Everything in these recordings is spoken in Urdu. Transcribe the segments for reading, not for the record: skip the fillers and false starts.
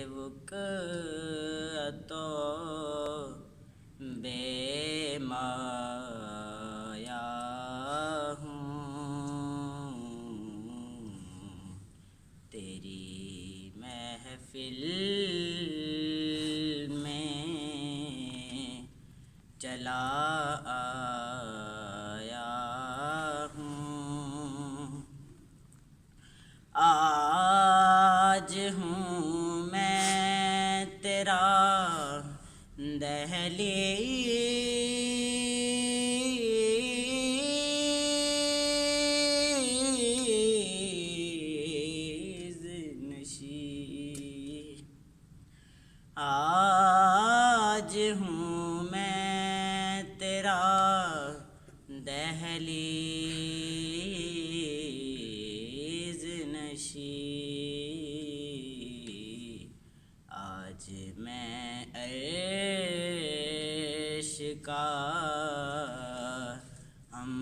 وقعتو بے مایا ہوں، تیری محفل میں چلا آیا ہوں، آج ہوں میں تیرا دہلیز نشیں، آج ہوں میں تیرا دہلیز نشیں، آج میں عرش کا ہم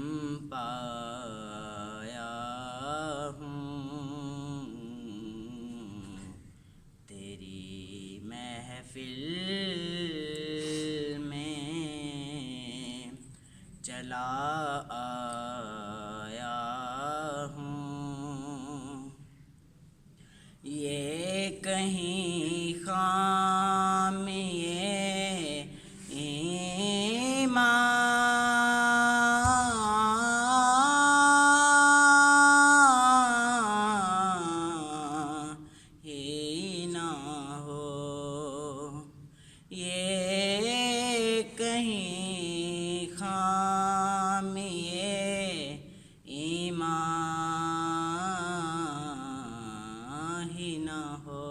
پایا ہوں، تیری محفل میں چلا آیا ہوں، یہ کہیں خام یہ ایمان ہی نہ ہو، یہ کہیں خام یہ ایمان ہی نہ ہو،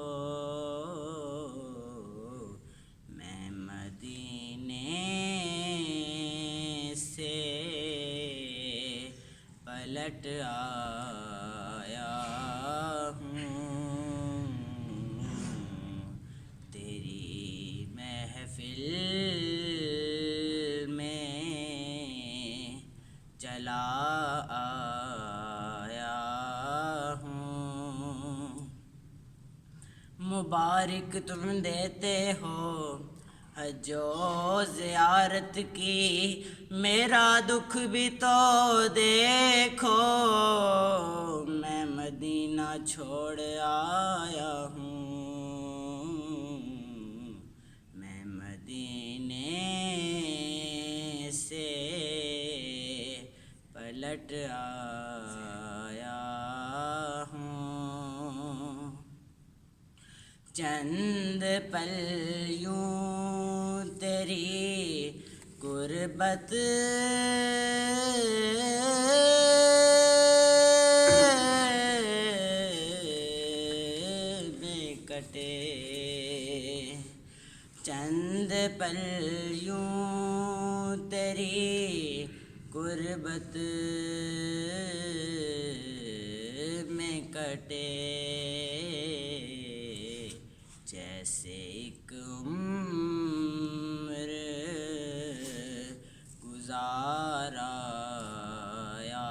میں مدینے سے پلٹ آیا ہوں، تیری محفل میں چلا آیا ہوں، مبارک تم دیتے ہو حج و زیارت کی، میرا دکھ بھی تو دیکھو، میں مدینہ چھوڑ آیا ہوں، میں مدینے سے پلٹ آیا ہوں، چند پل یوں تیری غربت میں کٹے، چند پل یوں تیری غربت میں کٹے، جیسے ایک عمر گزار آیا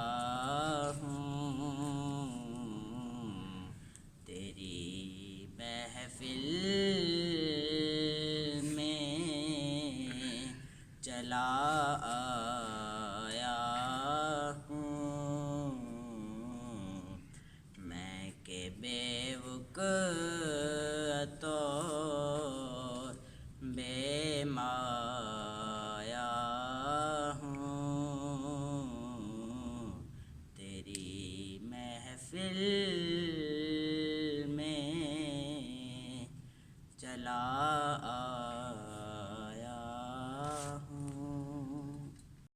ہوں، تیری محفل میں چلا آیا ہوں، میں کہ بے وقعتو بے مایا ہوں، تیری محفل میں چلا